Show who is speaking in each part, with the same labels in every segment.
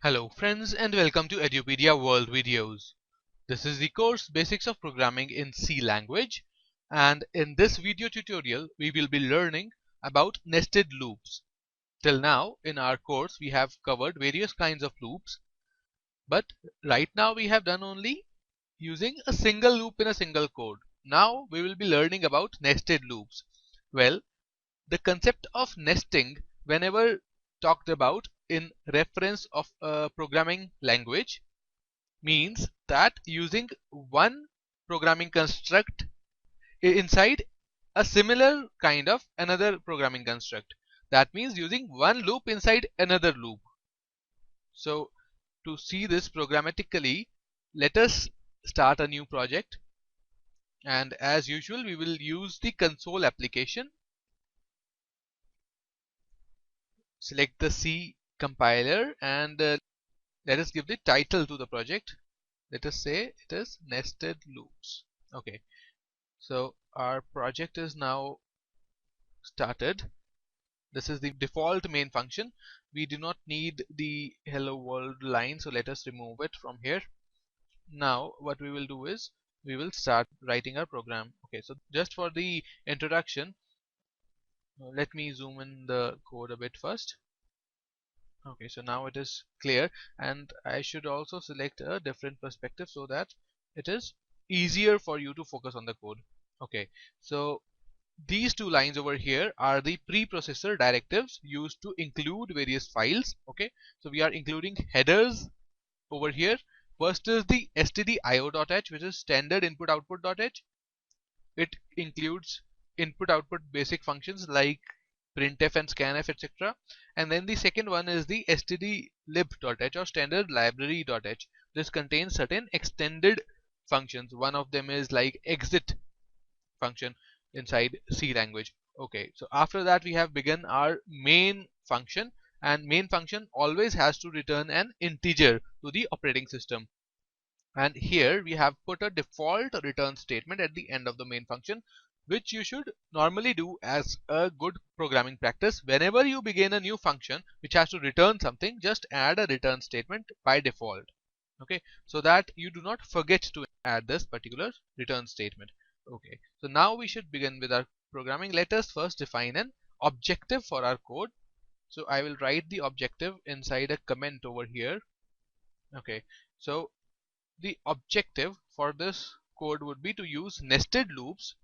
Speaker 1: Hello friends and welcome to Edupedia World Videos. This is the course Basics of Programming in C language, and in this video tutorial we will be learning about nested loops. Till now in our course we have covered various kinds of loops, but right now we have done only using a single loop in a single code. Now we will be learning about nested loops. Well, the concept of nesting, whenever talked about in reference of a programming language, means that using one programming construct inside a similar kind of another programming construct. That means using one loop inside another loop. So to see this programmatically, let us start a new project, and as usual we will use the console application. Select the C compiler and let us give the title to the project. Let us say it is nested loops. Okay, so our project is now started. This is the default main function. We do not need the hello world line, so let us remove it from here. Now what we will do is we will start writing our program. Okay, so just for the introduction, let me zoom in the code a bit first. Okay, so now it is clear, and I should also select a different perspective so that it is easier for you to focus on the code. Okay, so these two lines over here are the preprocessor directives used to include various files. Okay, so we are including headers over here. First is the stdio.h, which is standard input output.h. It includes input output basic functions like printf and scanf, etc. And then the second one is the stdlib.h or standard library.h. This contains certain extended functions. One of them is like exit function inside C language. Okay, so after that we have begun our main function, and main function always has to return an integer to the operating system. And here we have put a default return statement at the end of the main function, which you should normally do as a good programming practice. Whenever you begin a new function which has to return something, just add a return statement by default. Okay, so that you do not forget to add this particular return statement. Okay, so now we should begin with our programming. Let us first define an objective for our code. So I will write the objective inside a comment over here. Okay, so the objective for this code would be to use nested loops.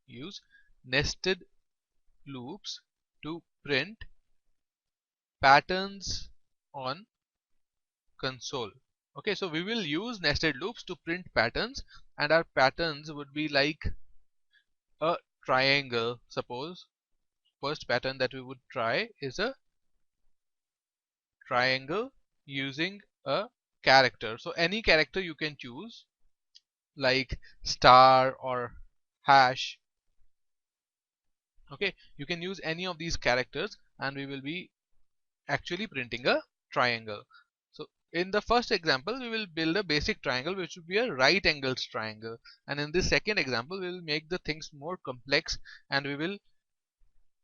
Speaker 1: Use nested loops to print patterns on console. Okay, so we will use nested loops to print patterns, and our patterns would be like a triangle. Suppose first pattern that we would try is a triangle using a character. So any character you can choose, like star or hash. Okay, you can use any of these characters and we will be actually printing a triangle. So in the first example we will build a basic triangle which would be a right angled triangle, and in this second example we will make the things more complex and we will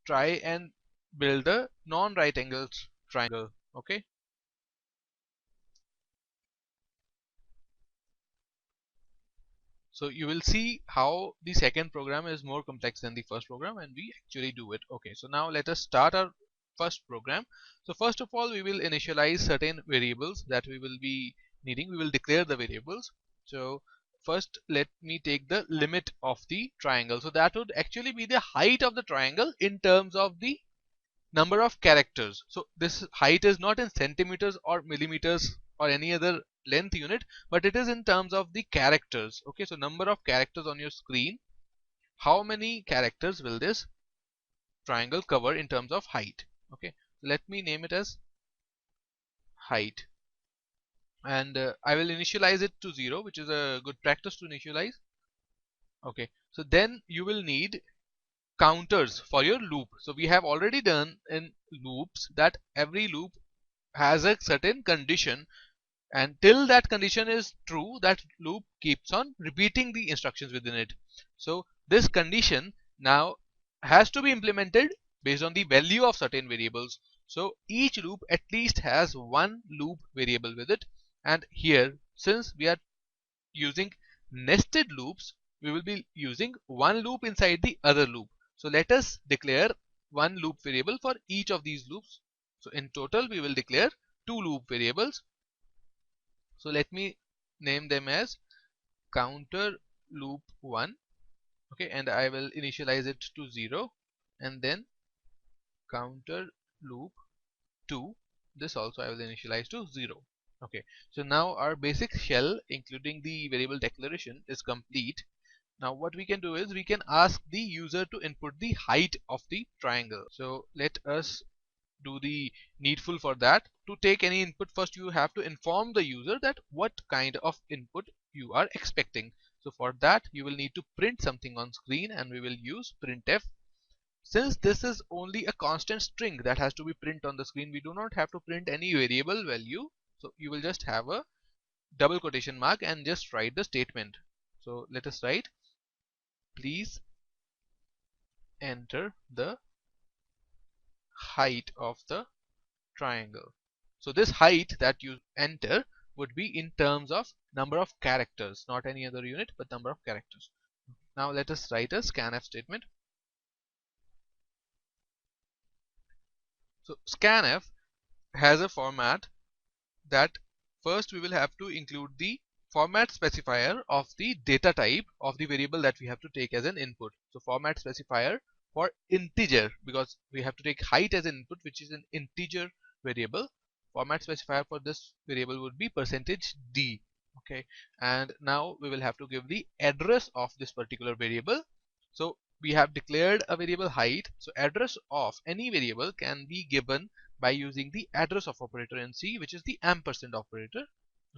Speaker 1: try and build a non-right angled triangle. Okay, so you will see how the second program is more complex than the first program, and we actually do it. Okay, so now let us start our first program. So first of all we will initialize certain variables that we will be needing. We will declare the variables. So first let me take the limit of the triangle. So that would actually be the height of the triangle in terms of the number of characters. So this height is not in centimeters or millimeters or any other length unit, but it is in terms of the characters. Okay, so number of characters on your screen, how many characters will this triangle cover in terms of height. Okay, so let me name it as height, and I will initialize it to 0, which is a good practice to initialize. Okay, so then you will need counters for your loop. So we have already done in loops that every loop has a certain condition, and till that condition is true, that loop keeps on repeating the instructions within it. So this condition now has to be implemented based on the value of certain variables. So each loop at least has one loop variable with it. And here, since we are using nested loops, we will be using one loop inside the other loop. So let us declare one loop variable for each of these loops. So in total we will declare two loop variables. So let me name them as counter loop 1, okay, and I will initialize it to 0, and then counter loop 2, this also I will initialize to 0. Okay, so now our basic shell including the variable declaration is complete. Now what we can do is we can ask the user to input the height of the triangle. So let us do the needful for that. To take any input, first you have to inform the user that what kind of input you are expecting. So for that you will need to print something on screen, and we will use printf. Since this is only a constant string that has to be printed on the screen, we do not have to print any variable value. So you will just have a double quotation mark and just write the statement. So let us write, please enter the height of the triangle. So this height that you enter would be in terms of number of characters, not any other unit but number of characters. Now let us write a scanf statement. So scanf has a format that first we will have to include the format specifier of the data type of the variable that we have to take as an input. So format specifier for integer, because we have to take height as an input, which is an integer variable. Format specifier for this variable would be %d. Okay, and now we will have to give the address of this particular variable. So we have declared a variable height, so address of any variable can be given by using the address of operator in C, which is the ampersand operator.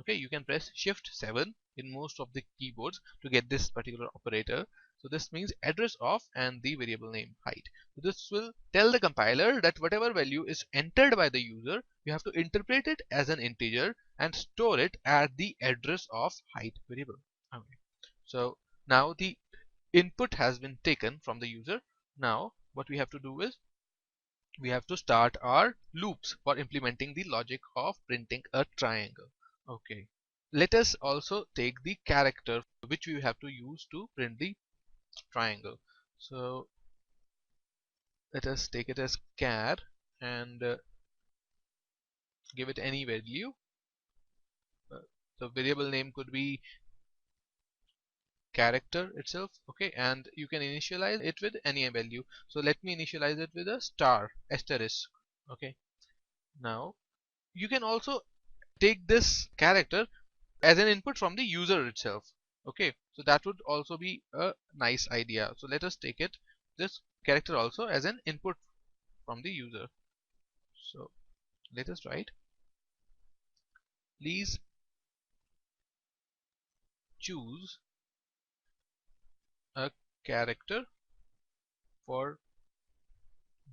Speaker 1: Okay, you can press shift 7 in most of the keyboards to get this particular operator. So this means address of and the variable name height. So this will tell the compiler that whatever value is entered by the user, you have to interpret it as an integer and store it at the address of height variable. Okay, so now the input has been taken from the user. Now what we have to do is we have to start our loops for implementing the logic of printing a triangle. Okay, let us also take the character which we have to use to print the triangle. So let us take it as char and give it any value. The variable name could be character itself, okay, and you can initialize it with any value. So let me initialize it with a star asterisk. Okay, now you can also take this character as an input from the user itself. Okay, so that would also be a nice idea. So let us take it this character also as an input from the user. So let us write, please choose a character for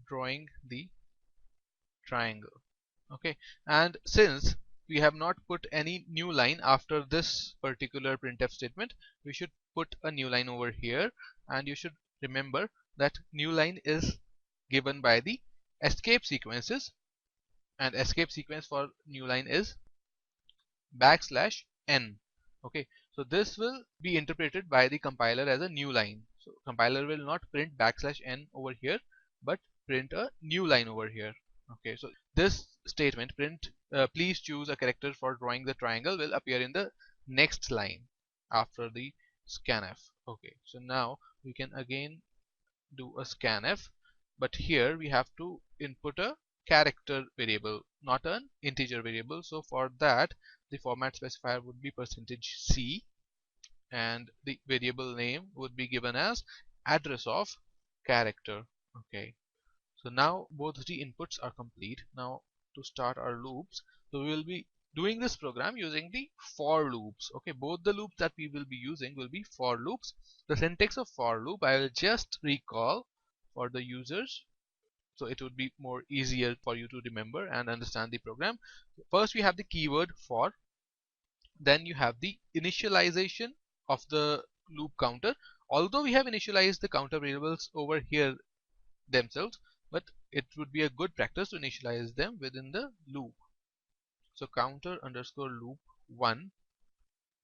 Speaker 1: drawing the triangle. Okay, and since we have not put any new line after this particular printf statement, we should put a new line over here, and you should remember that new line is given by the escape sequences, and escape sequence for new line is \n. Okay, so this will be interpreted by the compiler as a new line. So compiler will not print \n over here but print a new line over here. Okay, so this statement print please choose a character for drawing the triangle will appear in the next line after the scanf. Okay, so now we can again do a scanf, but here we have to input a character variable, not an integer variable. So for that the format specifier would be %c, and the variable name would be given as address of character. Okay, so now both the inputs are complete. Now to start our loops, so we will be doing this program using the for loops. Okay, both the loops that we will be using will be for loops. The syntax of for loop I will just recall for the users, so it would be more easier for you to remember and understand the program. First we have the keyword for, then you have the initialization of the loop counter. Although we have initialized the counter variables over here themselves, but it would be a good practice to initialize them within the loop. So counter underscore loop 1,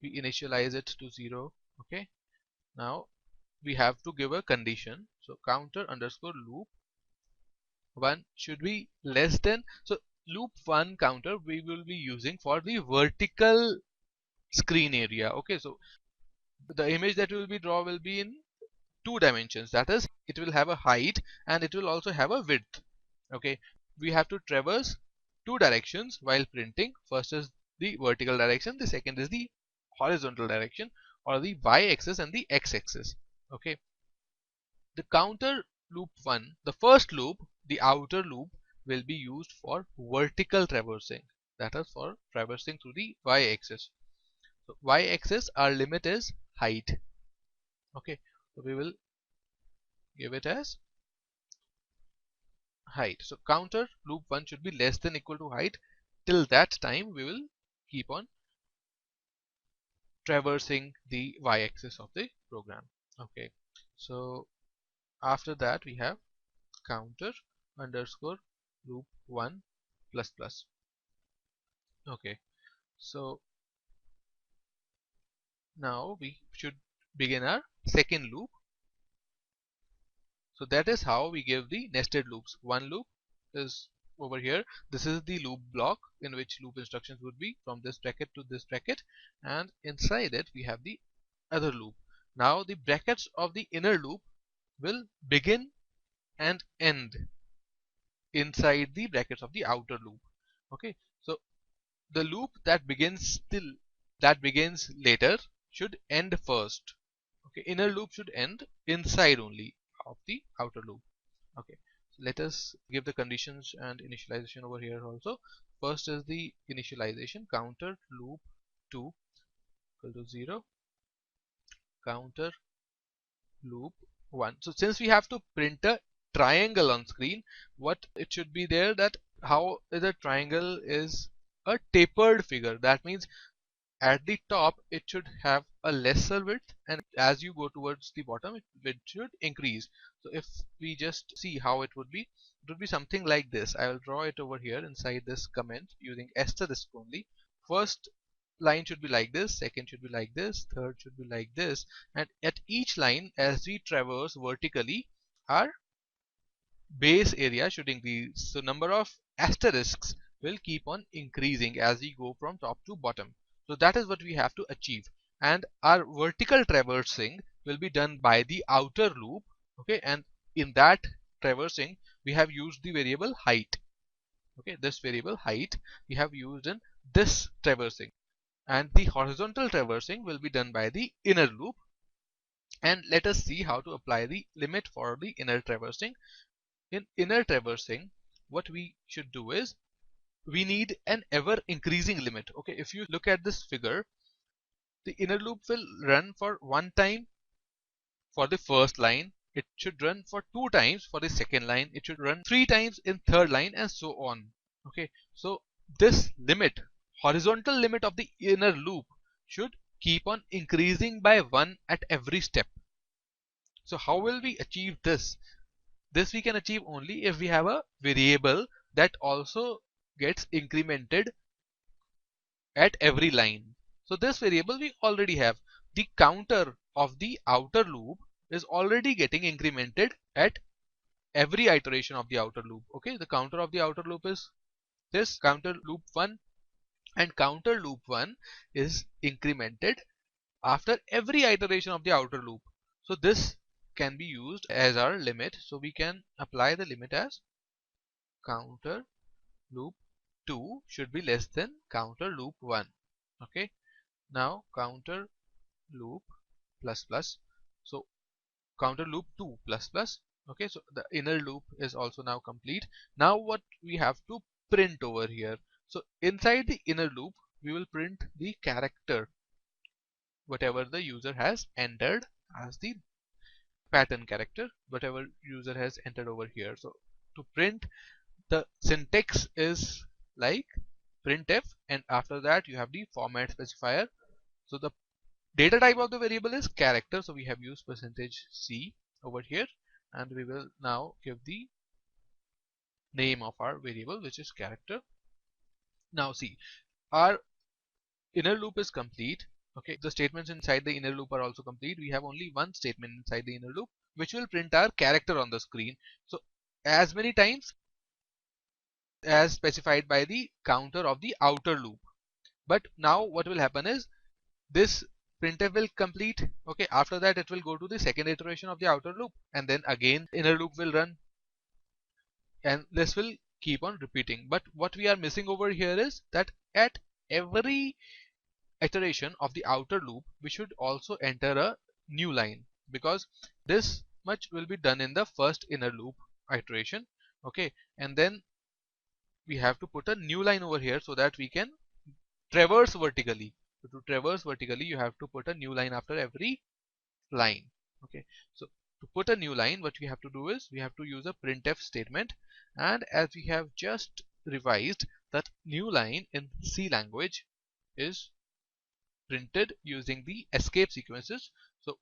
Speaker 1: we initialize it to 0. Okay, now we have to give a condition. So counter underscore loop 1 should be less than, so loop 1 counter we will be using for the vertical screen area. Okay, so the image that will be draw will be in 2 dimensions, that is it will have a height and it will also have a width. Okay, we have to traverse 2 directions while printing. First is the vertical direction, the second is the horizontal direction, or the y-axis and the x-axis. Okay, the counter loop 1, the first loop, the outer loop, will be used for vertical traversing, that is for traversing through the y-axis. So y-axis, our limit is height. Okay, so we will give it as height. So counter loop 1 should be less than equal to height. Till that time we will keep on traversing the y-axis of the program. Okay, so after that we have counter underscore loop 1 plus plus. Okay, so now we should begin our second loop. So that is how we give the nested loops. One loop is over here. This is the loop block in which loop instructions would be from this bracket to this bracket, and inside it we have the other loop. Now the brackets of the inner loop will begin and end inside the brackets of the outer loop. Okay, so the loop that begins later should end first. Okay, inner loop should end inside only of the outer loop. Okay, so let us give the conditions and initialization over here also. First is the initialization, counter loop 2 equal to 0, counter loop 1. So since we have to print a triangle on screen, what it should be there, that how the triangle is a tapered figure. That means at the top it should have a lesser width, and as you go towards the bottom it should increase. So if we just see how it would be, it would be something like this. I will draw it over here inside this comment using asterisk only. First line should be like this, second should be like this, third should be like this, and at each line as we traverse vertically, our base area should increase. So number of asterisks will keep on increasing as we go from top to bottom. So that is what we have to achieve, and our vertical traversing will be done by the outer loop. Okay, and in that traversing we have used the variable height. Okay, this variable height we have used in this traversing, and the horizontal traversing will be done by the inner loop. And let us see how to apply the limit for the inner traversing. In inner traversing, what we should do is we need an ever increasing limit. Okay, if you look at this figure, the inner loop will run for 1 time for the first line, it should run for 2 times for the second line, it should run 3 times in third line, and so on. Okay, so this limit, horizontal limit of the inner loop, should keep on increasing by 1 at every step. So how will we achieve this? This we can achieve only if we have a variable that also gets incremented at every line. So this variable we already have. The counter of the outer loop is already getting incremented at every iteration of the outer loop. Okay, the counter of the outer loop is this counter loop 1, and counter loop 1 is incremented after every iteration of the outer loop. So this can be used as our limit. So we can apply the limit as counter loop 2 should be less than counter loop 1. Okay, now counter loop plus plus, so counter loop 2 plus plus. Okay, so the inner loop is also now complete. Now what we have to print over here, so inside the inner loop we will print the character whatever the user has entered as the pattern character, whatever user has entered over here. So to print, the syntax is like printf, and after that you have the format specifier. So the data type of the variable is character, so we have used %c over here, and we will now give the name of our variable, which is character. Now see, our inner loop is complete. Okay, the statements inside the inner loop are also complete. We have only one statement inside the inner loop which will print our character on the screen. So as many times as specified by the counter of the outer loop. But now what will happen is this printf will complete. Okay, after that it will go to the second iteration of the outer loop, and then again inner loop will run, and this will keep on repeating. But what we are missing over here is that at every iteration of the outer loop we should also enter a new line, because this much will be done in the first inner loop iteration. Okay, and then we have to put a new line over here so that we can traverse vertically. So to traverse vertically you have to put a new line after every line. Okay, so to put a new line, what we have to do is we have to use a printf statement, and as we have just revised, that new line in C language is printed using the escape sequences. So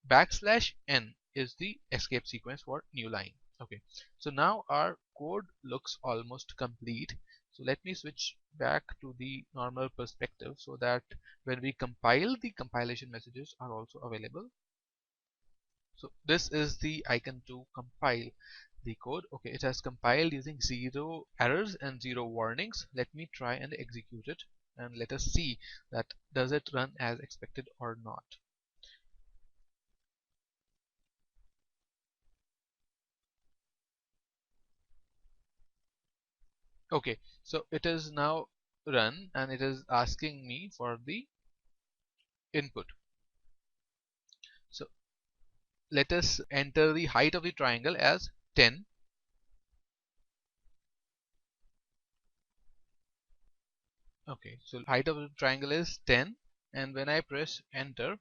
Speaker 1: \n is the escape sequence for new line. Okay, so now our code looks almost complete. So let me switch back to the normal perspective so that when we compile, the compilation messages are also available. So this is the icon to compile the code. Okay, it has compiled using 0 errors and 0 warnings. Let me try and execute it, and let us see that does it run as expected or not. Okay, so it is now run and it is asking me for the input. So let us enter the height of the triangle as 10. Okay, so height of the triangle is 10, and when I press enter,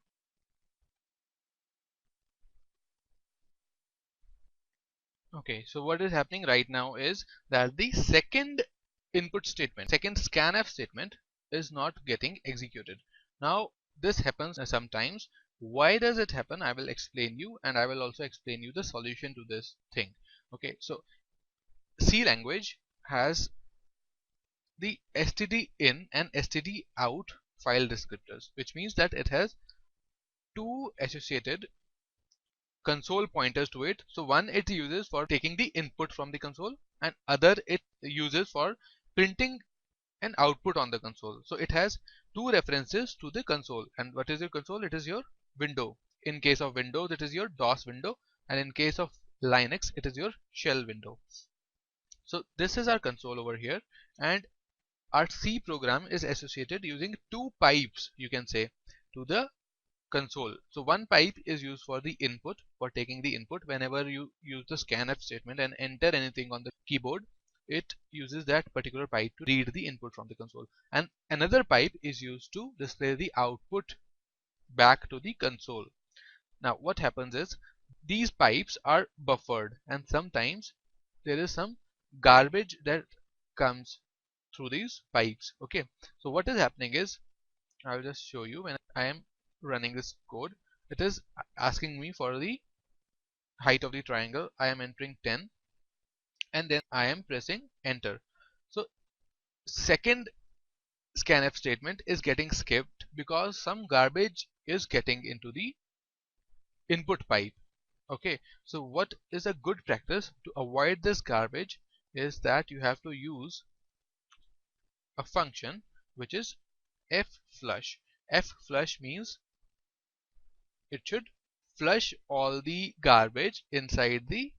Speaker 1: okay, so what is happening right now is that the second input statement, second scanf statement, is not getting executed. Now this happens sometimes. Why does it happen? I will explain you, and I will also explain you the solution to this thing. Okay, so C language has the std_in and std_out file descriptors, which means that it has two associated console pointers to it. So one it uses for taking the input from the console, and other it uses for printing an output on the console. So it has two references to the console. And what is your console? It is your window. In case of Windows it is your DOS window, and in case of Linux it is your shell window. So this is our console over here, and our C program is associated using two pipes, you can say, to the console. So one pipe is used for the input, for taking the input. Whenever you use the scanf statement and enter anything on the keyboard, it uses that particular pipe to read the input from the console, and another pipe is used to display the output back to the console. Now what happens is these pipes are buffered, and sometimes there is some garbage that comes through these pipes. Okay, so what is happening is, I'll just show you. When I am running this code, it is asking me for the height of the triangle. I am entering 10, and then I am pressing enter. So second scanf statement is getting skipped because some garbage is getting into the input pipe. Okay, so what is a good practice to avoid this garbage is that you have to use a function which is fflush. Fflush means it should flush all the garbage inside the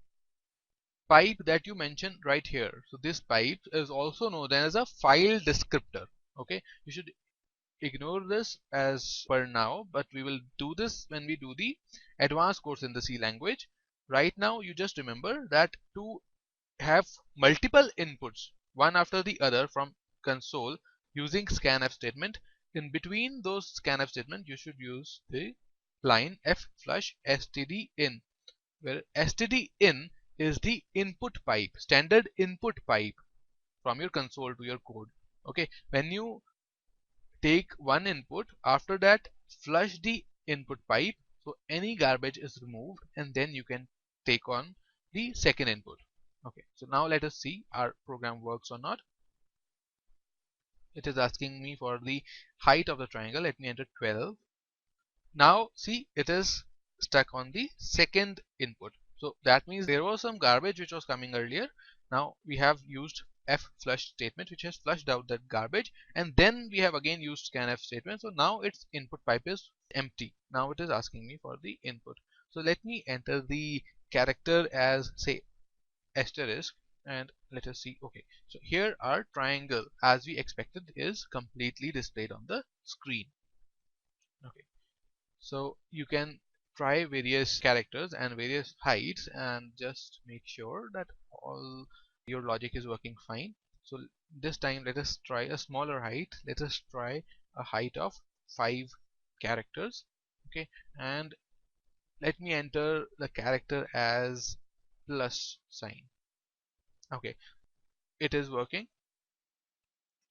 Speaker 1: pipe that you mentioned right here. So this pipe is also known as a file descriptor. Okay, you should ignore this as per now, but we will do this when we do the advanced course in the C language. Right now you just remember that to have multiple inputs one after the other from console using scanf statement, in between those scanf statement you should use the line fflush std_in, where std_in is the input pipe, standard input pipe from your console to your code. Okay, when you take one input, after that flush the input pipe so any garbage is removed, and then you can take on the second input. Okay, so now let us see our program works or not. It is asking me for the height of the triangle. Let me enter 12. Now see, it is stuck on the second input. So that means there was some garbage which was coming earlier. Now we have used f flush statement which has flushed out that garbage, and then we have again used scanf statement. So now its input pipe is empty. Now it is asking me for the input. So let me enter the character as, say, asterisk, and let us see. Okay, so here our triangle as we expected is completely displayed on the screen. Okay, so you can try various characters and various heights and just make sure that all your logic is working fine. So this time let us try a smaller height. Let us try a height of 5 characters. Okay, and let me enter the character as plus sign. Okay, it is working.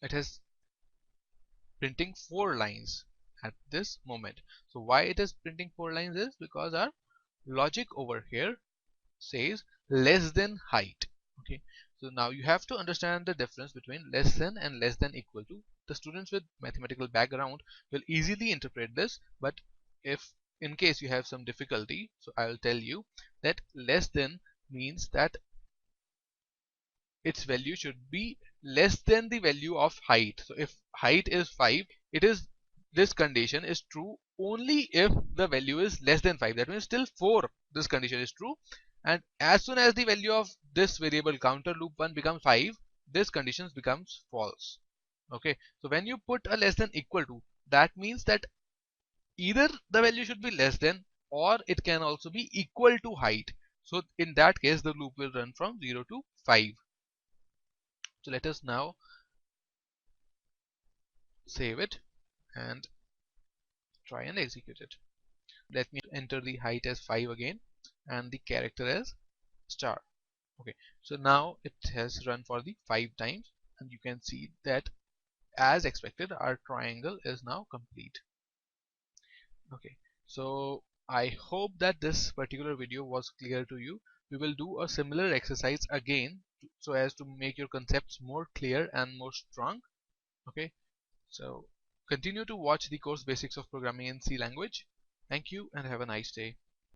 Speaker 1: It is printing 4 lines at this moment. So why it is printing 4 lines is because our logic over here says less than height. Okay, so now you have to understand the difference between less than and less than equal to. The students with mathematical background will easily interpret this, but if in case you have some difficulty, so I will tell you that less than means that its value should be less than the value of height. So if height is 5, it is, this condition is true only if the value is less than 5. That means till 4 this condition is true, and as soon as the value of this variable counter loop 1 becomes 5, this condition becomes false. Okay, so when you put a less than equal to, that means that either the value should be less than, or it can also be equal to height. So in that case the loop will run from 0 to 5. So let us now save it and try and execute it. Let me enter the height as 5 again and the character as star. Okay, so now it has run for the 5 times, and you can see that as expected our triangle is now complete. Okay, so I hope that this particular video was clear to you. We will do a similar exercise again so as to make your concepts more clear and more strong. Okay, so continue to watch the course Basics of Programming in C language. Thank you and have a nice day.